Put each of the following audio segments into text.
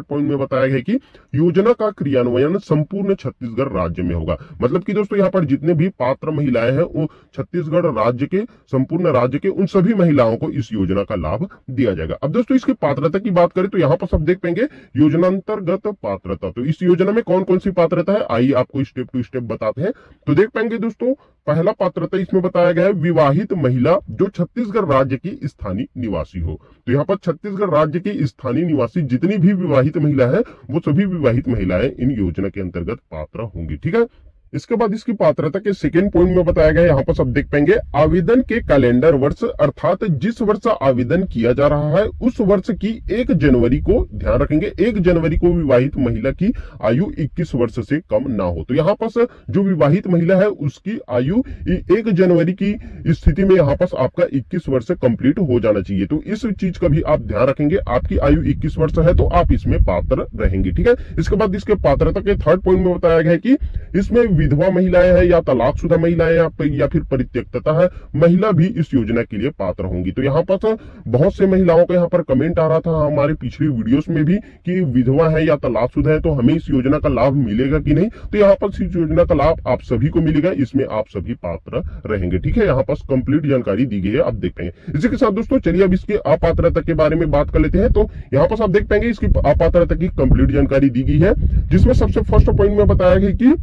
Point में बताया गया कि योजना का क्रियान्वयन संपूर्ण छत्तीसगढ़ राज्य में होगा। मतलब कि दोस्तों यहाँ पर जितने भी पात्र महिलाएं हैं वो छत्तीसगढ़ राज्य के, संपूर्ण राज्य के उन सभी महिलाओं को इस योजना का लाभ दिया जाएगा। अब दोस्तों इसकी पात्रता की बात करें तो यहाँ पर सब देख पाएंगे योजनांतर्गत पात्रता। तो इस योजना में कौन कौन सी पात्रता है, आइए आपको स्टेप टू स्टेप बताते हैं। तो देख पाएंगे दोस्तों, पहला पात्रता इसमें बताया गया है विवाहित महिला जो छत्तीसगढ़ राज्य की स्थानीय निवासी हो। तो यहाँ पर छत्तीसगढ़ राज्य की स्थानीय निवासी जितनी भी विवाहित महिला है वो सभी विवाहित महिलाएं इन योजना के अंतर्गत पात्र होंगी। ठीक है, इसके बाद इसकी पात्रता के सेकेंड पॉइंट में बताया गया है, यहाँ पर सब देख पाएंगे आवेदन के कैलेंडर वर्ष, अर्थात जिस वर्ष आवेदन किया जा रहा है उस वर्ष की 1 जनवरी को, ध्यान रखेंगे 1 जनवरी को विवाहित महिला की आयु 21 वर्ष से कम ना हो। तो यहाँ पर जो विवाहित महिला है उसकी आयु 1 जनवरी की स्थिति में यहाँ पर आपका 21 वर्ष कंप्लीट हो जाना चाहिए। तो इस चीज का भी आप ध्यान रखेंगे, आपकी आयु 21 वर्ष है तो आप इसमें पात्र रहेंगे। ठीक है, इसके बाद इसके पात्रता के थर्ड पॉइंट में बताया गया है कि इसमें विधवा महिलाएं हैं या तलाकशुदा महिलाएं या फिर परित्यक्तता है महिला भी इस योजना के लिए पात्र होंगी। तो यहाँ पर बहुत से महिलाओं का यहाँ पर कमेंट आ रहा था हमारे पिछली वीडियोस में भी कि विधवा है या तलाकशुदा है तो हमें इस योजना का लाभ मिलेगा कि नहीं। तो यहाँ पर इस योजना का लाभ आप सभी को मिलेगा, इसमें आप सभी पात्र रहेंगे। ठीक है, यहाँ पर कंप्लीट जानकारी दी गई है, आप देख पाएंगे। इसी के साथ दोस्तों चलिए अब इसकी अपात्रता के बारे में बात कर लेते हैं। तो यहाँ पर आप देख पाएंगे इसकी अपात्रता की कंप्लीट जानकारी दी गई है, जिसमें सबसे फर्स्ट पॉइंट में बताया गया कि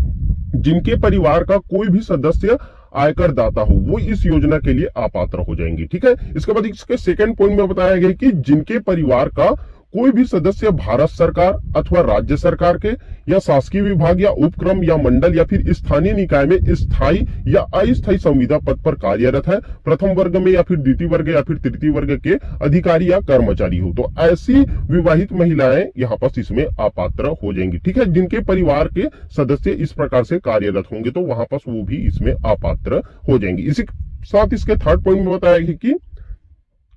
जिनके परिवार का कोई भी सदस्य आयकर दाता हो वो इस योजना के लिए अपात्र हो जाएंगे। ठीक है, इसके बाद इसके सेकंड पॉइंट में बताया गया कि जिनके परिवार का कोई भी सदस्य भारत सरकार अथवा राज्य सरकार के या शासकीय विभाग या उपक्रम या मंडल या फिर स्थानीय निकाय में स्थायी या अस्थायी संविदा पद पर कार्यरत है, प्रथम वर्ग में या फिर द्वितीय वर्ग या फिर तृतीय वर्ग के अधिकारी या कर्मचारी हो, तो ऐसी विवाहित महिलाएं यहाँ पर इसमें अपात्र हो जाएंगी। ठीक है, जिनके परिवार के सदस्य इस प्रकार से कार्यरत होंगे तो वहां पर वो भी इसमें अपात्र हो जाएंगे। इसी साथ इसके थर्ड पॉइंट में बताया गया कि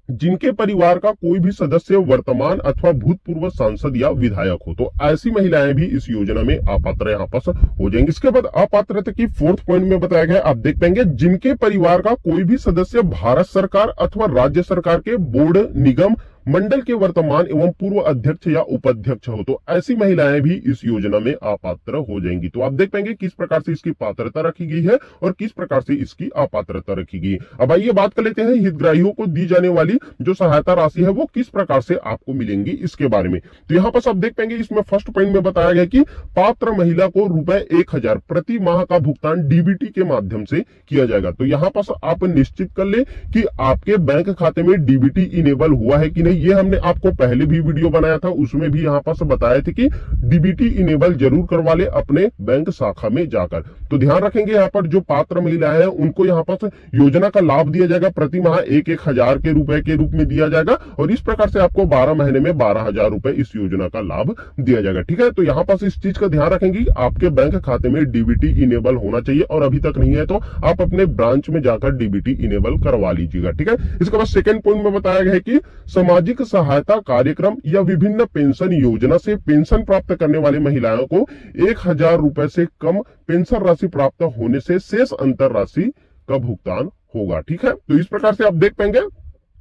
जिनके परिवार का कोई भी सदस्य वर्तमान अथवा भूतपूर्व सांसद या विधायक हो, तो ऐसी महिलाएं भी इस योजना में अपात्र यहाँ पर हो जाएंगी। इसके बाद अपात्रता की फोर्थ पॉइंट में बताया गया, आप देख पाएंगे जिनके परिवार का कोई भी सदस्य भारत सरकार अथवा राज्य सरकार के बोर्ड, निगम, मंडल के वर्तमान एवं पूर्व अध्यक्ष या उपाध्यक्ष हो, तो ऐसी महिलाएं भी इस योजना में अपात्र हो जाएंगी। तो आप देख पाएंगे किस प्रकार से इसकी पात्रता रखी गई है और किस प्रकार से इसकी अपात्रता रखी गई है। अब आइए बात कर लेते हैं हितग्राहियों को दी जाने वाली जो सहायता राशि है वो किस प्रकार से आपको मिलेंगी इसके बारे में। तो यहाँ पर आप देख पाएंगे इसमें फर्स्ट पॉइंट में बताया गया कि पात्र महिला को ₹1000 प्रति माह का भुगतान डीबीटी के माध्यम से किया जाएगा। तो यहाँ पर आप निश्चित कर ले कि आपके बैंक खाते में डीबीटी इनेबल हुआ है कि नहीं। ये हमने आपको पहले भी वीडियो बनाया था, उसमें भी यहाँ पर बताया था कि डीबीटी इनेबल जरूर करवा ले अपने बैंक शाखा में जाकर। तो ध्यान रखेंगे यहाँ पर जो पात्र महिलाएं हैं उनको यहाँ पर योजना का लाभ दिया जाएगा, प्रति माह 1,000 के रुपए के रूप में दिया जाएगा और इस प्रकार से आपको 12 महीने में 12,000 रुपए इस योजना का लाभ दिया जाएगा। ठीक है, तो यहाँ पर इस चीज का ध्यान रखेंगे आपके बैंक खाते में डीबीटी इनेबल होना चाहिए और अभी तक नहीं है तो आप अपने ब्रांच में जाकर डीबीटी इनेबल करवा लीजिएगा। ठीक है, इसके बाद सेकंड पॉइंट में बताया गया है कि सामाजिक सहायता कार्यक्रम या विभिन्न पेंशन योजना से पेंशन प्राप्त करने वाली महिलाओं को 1,000 रुपए से कम पेंशन राशि प्राप्त होने से शेष अंतर राशि का भुगतान होगा। ठीक है, तो इस प्रकार से आप देख पाएंगे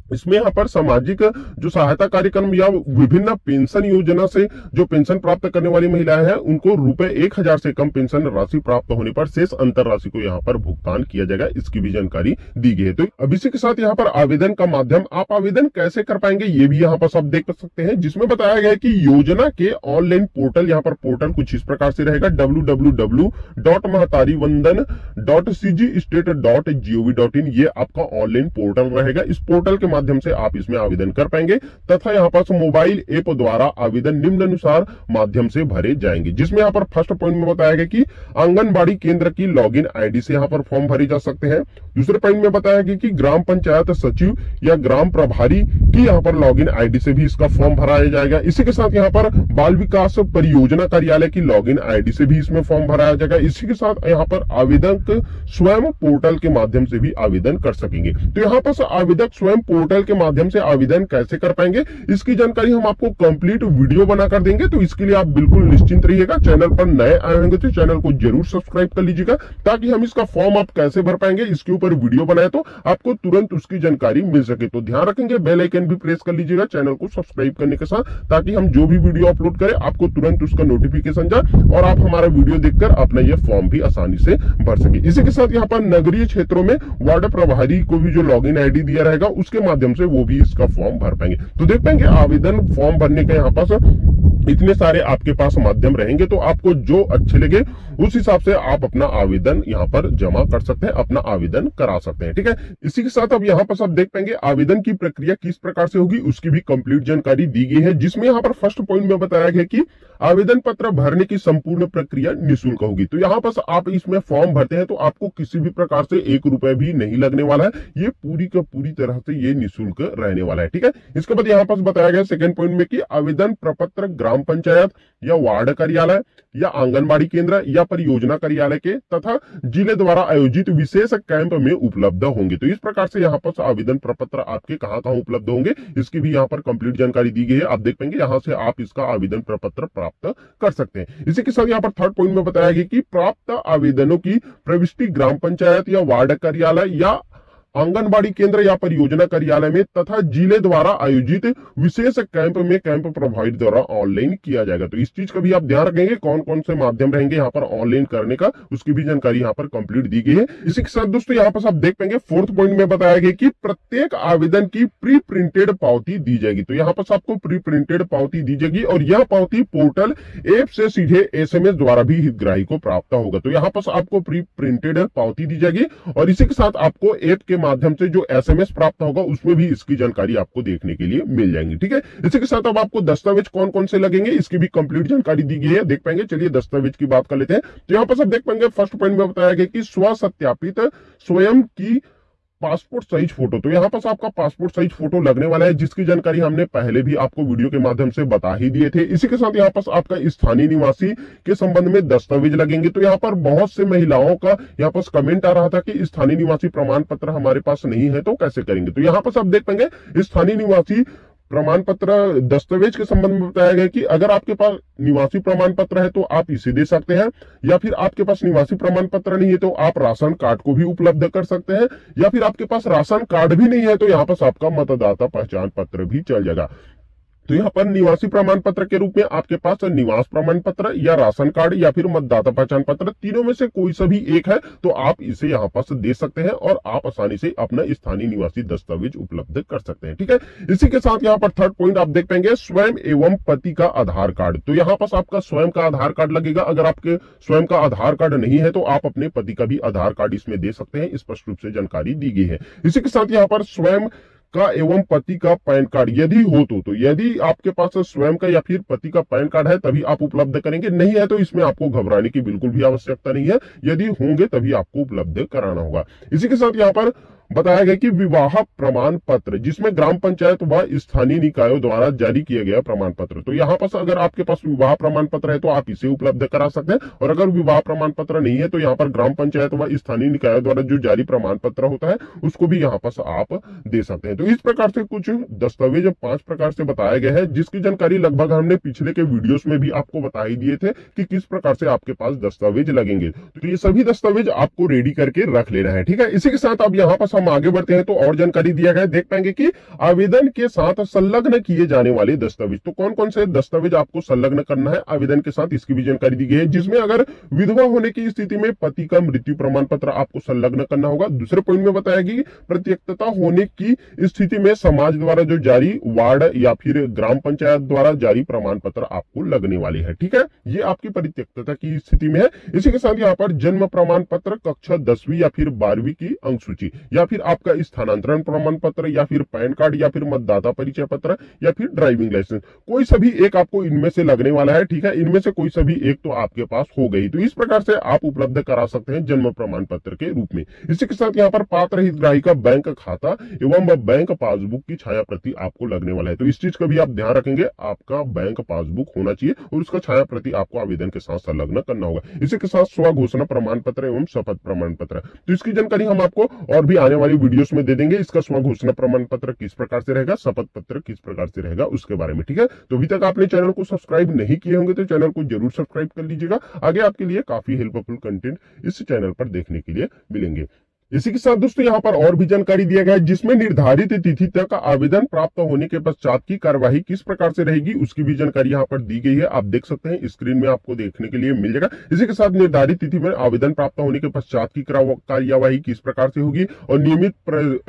इसमें यहाँ पर सामाजिक जो सहायता कार्यक्रम या विभिन्न पेंशन योजना से जो पेंशन प्राप्त करने वाली महिलाएं हैं उनको ₹1,000 से कम पेंशन राशि प्राप्त होने पर शेष अंतर राशि को यहाँ पर भुगतान किया जाएगा, इसकी भी जानकारी दी गई है। तो अब इसी के साथ यहाँ पर आवेदन का माध्यम, आप आवेदन कैसे कर पाएंगे ये भी यहाँ पर सब देख सकते हैं, जिसमें बताया गया है कि योजना के ऑनलाइन पोर्टल, यहाँ पर पोर्टल कुछ इस प्रकार से रहेगा www.mahtarivandan.cgstate.gov.in, ये आपका ऑनलाइन पोर्टल रहेगा। इस पोर्टल के माध्यम से आप इसमें आवेदन कर पाएंगे तथा यहाँ पर मोबाइल ऐप द्वारा आवेदन निम्नानुसार माध्यम से भरे जाएंगे, जिसमें यहाँ पर फर्स्ट पॉइंट में बताया गया कि आंगनबाड़ी केंद्र की लॉगिन आईडी से यहाँ पर फॉर्म भरे जा सकते हैं। दूसरे पॉइंट में बताया गया कि ग्राम पंचायत सचिव या ग्राम प्रभारी की यहाँ पर लॉगिन आईडी से भी इसका फॉर्म भराया जाएगा। इसी के साथ यहाँ पर बाल विकास परियोजना कार्यालय की लॉगिन आईडी से भी इसमें फॉर्म भराया जाएगा। इसी के साथ यहाँ पर आवेदक स्वयं पोर्टल के माध्यम से भी आवेदन कर सकेंगे। तो यहाँ पर आवेदक स्वयं पोर्टल के माध्यम से आवेदन कैसे कर पाएंगे, इसकी जानकारी हम आपको कंप्लीट वीडियो बनाकर देंगे। तो इसके लिए आप बिल्कुल निश्चिंत रहिएगा। चैनल पर नए आए होंगे तो चैनल को जरूर सब्सक्राइब कर लीजिएगा, ताकि हम इसका फॉर्म आप कैसे भर पाएंगे इसके ऊपर वीडियो बनाए तो आपको तुरंत उसकी जानकारी मिल सके। तो ध्यान रखेंगे, बेल आइकन भी प्रेस कर लीजिएगा चैनल को सब्सक्राइब करने के साथ, ताकि हम जो भी वीडियो अपलोड करें आपको तुरंत उसका नोटिफिकेशन जाए और आप हमारा वीडियो देखकर अपना यह फॉर्म भी आसानी से भर सके। इसी के साथ यहाँ पर नगरीय क्षेत्रों में वार्ड प्रभारी को भी जो लॉगिन आईडी दिया रहेगा उसके माध्यम से वो भी इसका फॉर्म भर पाएंगे। तो देख पाएंगे आवेदन फॉर्म भरने के यहाँ पास इतने सारे आपके पास माध्यम रहेंगे, तो आपको जो अच्छे लगे उस हिसाब से आप अपना आवेदन यहाँ पर जमा कर सकते हैं, अपना आवेदन करा सकते हैं। ठीक है, इसी के साथ अब यहाँ पर आप देख पाएंगे आवेदन की प्रक्रिया किस प्रकार से होगी उसकी भी कंप्लीट जानकारी दी गई है, जिसमें यहाँ पर फर्स्ट पॉइंट में बताया गया कि आवेदन पत्र भरने की संपूर्ण प्रक्रिया निःशुल्क होगी। तो यहाँ पर आप इसमें फॉर्म भरते हैं तो आपको किसी भी प्रकार से 1 रुपए भी नहीं लगने वाला है, ये पूरी का पूरी तरह से ये निःशुल्क रहने वाला है। ठीक है, इसके बाद यहाँ पर बताया गया सेकंड पॉइंट में कि आवेदन प्रपत्र ग्राम पंचायत या वार्ड कार्यालय या आंगनबाड़ी केंद्र या परियोजना कार्यालय के तथा जिले द्वारा आयोजित विशेष कैंप में उपलब्ध होंगे। तो इस प्रकार से यहाँ पर आवेदन प्रपत्र आपके कहाँ कहाँ उपलब्ध होंगे इसकी भी यहाँ पर कंप्लीट जानकारी दी गई है। आप देख पाएंगे यहाँ से आप इसका आवेदन प्रपत्र प्राप्त कर सकते हैं। इसी के साथ यहाँ पर थर्ड पॉइंट में बताया गया कि प्राप्त आवेदनों की प्रविष्टि ग्राम पंचायत या वार्ड कार्यालय या आंगनबाड़ी केंद्र या परियोजना कार्यालय में तथा जिले द्वारा आयोजित विशेष कैंप में कैंप प्रभारी द्वारा ऑनलाइन किया जाएगा। तो इस चीज का भी आप ध्यान रखेंगे, कौन कौन से माध्यम रहेंगे यहाँ पर ऑनलाइन करने का, उसकी भी जानकारी यहाँ पर कंप्लीट दी गई है। इसी के साथ दोस्तों यहाँ पर आप देख पाएंगे फोर्थ पॉइंट में बताया गया कि प्रत्येक आवेदन की प्री प्रिंटेड पावती दी जाएगी। तो यहाँ पर आपको प्री प्रिंटेड पावती दी जाएगी और यह पावती पोर्टल ऐप से सीधे SMS द्वारा भी हितग्राही को प्राप्त होगा। तो यहाँ पर आपको प्री प्रिंटेड पावती दी जाएगी और इसी के साथ आपको ऐप के माध्यम से जो SMS प्राप्त होगा उसमें भी इसकी जानकारी आपको देखने के लिए मिल जाएंगी। ठीक है, इसी के साथ अब आपको दस्तावेज कौन कौन से लगेंगे इसकी भी कंप्लीट जानकारी दी गई है, देख पाएंगे। चलिए दस्तावेज की बात कर लेते हैं। तो यहाँ पर सब देख पाएंगे फर्स्ट पॉइंट में बताया गया कि स्व सत्यापित स्वयं की पासपोर्ट साइज फोटो। तो यहाँ पर आपका पासपोर्ट साइज फोटो लगने वाला है, जिसकी जानकारी हमने पहले भी आपको वीडियो के माध्यम से बता ही दिए थे। इसी के साथ यहाँ पर आपका स्थानीय निवासी के संबंध में दस्तावेज लगेंगे। तो यहाँ पर बहुत से महिलाओं का यहाँ पर कमेंट आ रहा था कि स्थानीय निवासी प्रमाण पत्र हमारे पास नहीं है तो कैसे करेंगे। तो यहाँ पर आप देख पाएंगे स्थानीय निवासी प्रमाण पत्र दस्तावेज के संबंध में बताया गया कि अगर आपके पास निवासी प्रमाण पत्र है तो आप इसे दे सकते हैं, या फिर आपके पास निवासी प्रमाण पत्र नहीं है तो आप राशन कार्ड को भी उपलब्ध कर सकते हैं, या फिर आपके पास राशन कार्ड भी नहीं है तो यहाँ पर आपका मतदाता पहचान पत्र भी चल जाएगा। तो यहाँ पर निवासी प्रमाण पत्र के रूप में आपके पास निवास प्रमाण पत्र या राशन कार्ड या फिर मतदाता पहचान पत्र, तीनों में से कोई सा भी एक है तो आप इसे यहाँ पर दे सकते हैं और आप आसानी से अपना स्थानीय निवासी दस्तावेज उपलब्ध कर सकते हैं। ठीक है, इसी के साथ यहाँ पर थर्ड पॉइंट आप देख पाएंगे स्वयं एवं पति का आधार कार्ड। तो यहाँ पर आपका स्वयं का आधार कार्ड लगेगा। अगर आपके स्वयं का आधार कार्ड नहीं है तो आप अपने पति का भी आधार कार्ड इसमें दे सकते हैं, स्पष्ट रूप से जानकारी दी गई है। इसी के साथ यहाँ पर स्वयं का एवं पति का पैन कार्ड यदि हो तो यदि आपके पास स्वयं का या फिर पति का पैन कार्ड है तभी आप उपलब्ध करेंगे, नहीं है तो इसमें आपको घबराने की बिल्कुल भी आवश्यकता नहीं है, यदि होंगे तभी आपको उपलब्ध कराना होगा। इसी के साथ यहाँ पर बताया गया कि विवाह प्रमाण पत्र, जिसमें ग्राम पंचायत व स्थानीय निकायों द्वारा जारी किया गया प्रमाण पत्र। तो यहाँ पर अगर आपके पास विवाह प्रमाण पत्र है तो आप इसे उपलब्ध करा सकते हैं, और अगर विवाह प्रमाण पत्र नहीं है तो यहाँ पर ग्राम पंचायत व स्थानीय निकायों द्वारा जो जारी प्रमाण पत्र होता है उसको भी यहाँ पर आप दे सकते हैं। तो इस प्रकार से कुछ दस्तावेज 5 प्रकार से बताया गया है, जिसकी जानकारी लगभग हमने पिछले के वीडियोस में भी आपको बता ही दिए थे कि किस प्रकार से आपके पास दस्तावेज लगेंगे। तो ये सभी दस्तावेज आपको रेडी करके रख लेना है। ठीक है, इसी के साथ अब यहाँ पर हम आगे बढ़ते हैं तो और जानकारी दिया गया है। देख पाएंगे कि आवेदन के साथ संलग्न किए जाने वाले दस्तावेज, तो कौन कौन से दस्तावेज आपको संलग्न करना है आवेदन के साथ, इसकी भी जानकारी दी गई है। जिसमें अगर विधवा होने की स्थिति में पति का मृत्यु प्रमाण पत्र आपको संलग्न करना होगा। दूसरे पॉइंट में बताया कि प्रत्यक्षता होने की स्थिति में समाज द्वारा जो जारी वार्ड या फिर ग्राम पंचायत द्वारा जारी प्रमाण पत्र आपको लगने वाली है। ठीक है, ये आपकी परित्यक्तता की स्थिति में है। इसी के साथ यहाँ पर जन्म प्रमाण पत्र, कक्षा 10वीं या फिर 12वीं की अंक सूची, या फिर आपका स्थानांतरण प्रमाण पत्र, या फिर पैन कार्ड, या फिर मतदाता परिचय पत्र, या फिर ड्राइविंग लाइसेंस, कोई सभी एक आपको इनमें से लगने वाला है। ठीक है, इनमें से कोई सभी एक तो आपके पास हो गई। तो इस प्रकार से आप उपलब्ध करा सकते हैं जन्म प्रमाण पत्र के रूप में। इसी के साथ यहाँ पर पात्र हितग्राही का बैंक खाता एवं बैंक पासबुक की छाया प्रति आपको लगने वाला है। तो इस चीज का भी आप ध्यान रखेंगे, आपका बैंक पासबुक होना चाहिए और उसका छाया प्रति आपको आवेदन के साथ संलग्न करना होगा। इसी के साथ स्व घोषणा प्रमाण पत्र एवं शपथ प्रमाण पत्र, तो इसकी जानकारी हम आपको और भी आने वाली वीडियोस में दे देंगे। इसका स्व घोषणा प्रमाण पत्र किस प्रकार से रहेगा, शपथ पत्र किस प्रकार से रहेगा, उसके बारे में। ठीक है, तो अभी तक आपने चैनल को सब्सक्राइब नहीं किए होंगे तो चैनल को जरूर सब्सक्राइब कर लीजिएगा। आगे आपके लिए काफी हेल्पफुल कंटेंट इस चैनल पर देखने के लिए मिलेंगे। इसी के साथ दोस्तों यहाँ पर और भी जानकारी दिया गया है, जिसमें निर्धारित तिथि तक आवेदन प्राप्त होने के पश्चात की कार्यवाही किस प्रकार से रहेगी उसकी भी जानकारी यहाँ पर दी गई है। आप देख सकते हैं, स्क्रीन में आपको देखने के लिए मिल जाएगा। इसी के साथ निर्धारित तिथि में आवेदन प्राप्त होने के पश्चात की कार्यवाही किस प्रकार से होगी और नियमित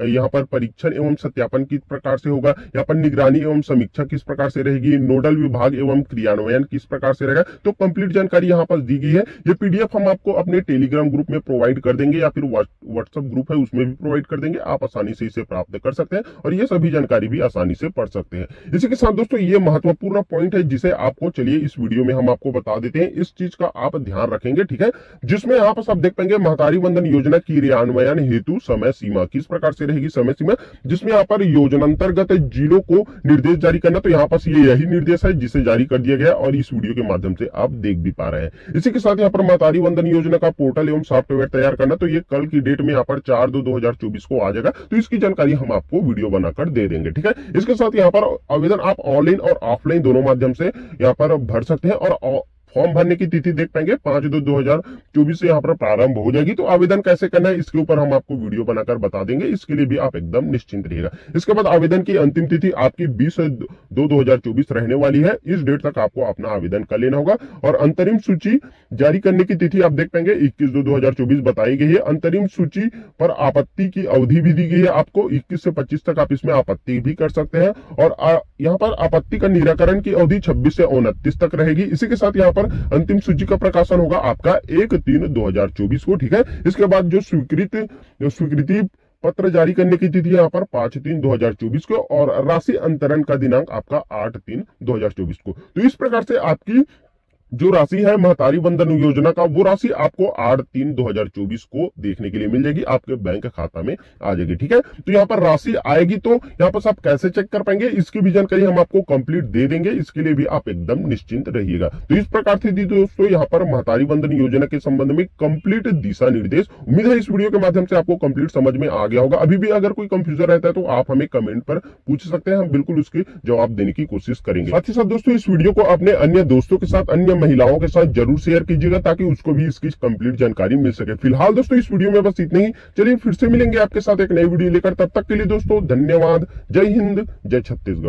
यहाँ पर परीक्षण एवं सत्यापन किस प्रकार से होगा, यहाँ पर निगरानी एवं समीक्षा किस प्रकार से रहेगी, नोडल विभाग एवं क्रियान्वयन किस प्रकार से रहेगा, तो कंप्लीट जानकारी यहाँ पर दी गई है। ये पीडीएफ हम आपको अपने टेलीग्राम ग्रुप में प्रोवाइड कर देंगे या फिर व्हाट्सएप ग्रुप है उसमें भी प्रोवाइड कर देंगे। आप आसानी से इसे प्राप्त कर सकते हैं और ये सभी जानकारी भी आसानी से पढ़ सकते हैं। इसी के साथ दोस्तों ये महत्वपूर्ण पॉइंट है जिसे आपको चलिए इस वीडियो में हम आपको बता देते हैं। इस चीज का आप ध्यान रखेंगे, ठीक है, जिसमें आप सब देख पाएंगे महतारी वंदन योजना की क्रियान्वयन हेतु समय सीमा किस प्रकार से रहेगी। समय सीमा जिसमें यहाँ पर योजनांतर्गत जिलों को निर्देश जारी करना, तो यहाँ पर यही निर्देश है जिसे जारी कर दिया गया और इस वीडियो के माध्यम से आप देख भी पा रहे हैं। इसी के साथ यहाँ पर महतारी वंदन योजना का पोर्टल एवं सॉफ्टवेयर तैयार करना, तो ये कल की डेट में यहाँ पर 4/2/2024 को आ जाएगा, तो इसकी जानकारी हम आपको वीडियो बनाकर दे देंगे। ठीक है, इसके साथ यहाँ पर आवेदन आप ऑनलाइन और ऑफलाइन दोनों माध्यम से यहाँ पर भर सकते हैं और फॉर्म भरने की तिथि देख पाएंगे 5/2/2024 से यहाँ पर प्रारंभ हो जाएगी। तो आवेदन कैसे करना है इसके ऊपर हम आपको वीडियो बनाकर बता देंगे, इसके लिए भी आप एकदम निश्चिंत रहिएगा। इसके बाद आवेदन की अंतिम तिथि आपकी 20/2/2024 रहने वाली है। इस डेट तक आपको अपना आवेदन कर लेना होगा और अंतरिम सूची जारी करने की तिथि आप देख पाएंगे 21/2/2024 बताई गई है। अंतरिम सूची पर आपत्ति की अवधि भी दी गई है आपको, 21 से 25 तक आप इसमें आपत्ति भी कर सकते हैं और यहाँ पर आपत्ति का निराकरण की अवधि 26 से 29 तक रहेगी। इसी के साथ यहाँ पर अंतिम सूची का प्रकाशन होगा आपका 1/3/2024 को। ठीक है, इसके बाद जो स्वीकृति पत्र जारी करने की तिथि यहाँ पर 5/3/2024 को और राशि अंतरण का दिनांक आपका 8/3/2024 को। तो इस प्रकार से आपकी जो राशि है महतारी वंदन योजना का, वो राशि आपको 8/3/2024 को देखने के लिए मिल जाएगी, आपके बैंक खाता में आ जाएगी। ठीक है, तो यहाँ पर राशि आएगी तो यहाँ पर आप कैसे चेक कर पाएंगे इसकी भी जानकारी हम आपको कंप्लीट दे देंगे, इसके लिए भी आप एकदम निश्चिंत रहिएगा। तो इस प्रकार से दोस्तों यहाँ पर महतारी वंदन योजना के संबंध में कंप्लीट दिशा निर्देश, उम्मीद है इस वीडियो के माध्यम से आपको कंप्लीट समझ में आ गया होगा। अभी भी अगर कोई कंफ्यूजन रहता है तो आप हमें कमेंट पर पूछ सकते हैं, हम बिल्कुल उसके जवाब देने की कोशिश करेंगे। साथ ही साथ दोस्तों इस वीडियो को अपने अन्य दोस्तों के साथ, अन्य महिलाओं के साथ जरूर शेयर कीजिएगा ताकि उसको भी इसकी कंप्लीट जानकारी मिल सके। फिलहाल दोस्तों इस वीडियो में बस इतना ही, चलिए फिर से मिलेंगे आपके साथ एक नई वीडियो लेकर, तब तक के लिए दोस्तों धन्यवाद। जय हिंद, जय छत्तीसगढ़।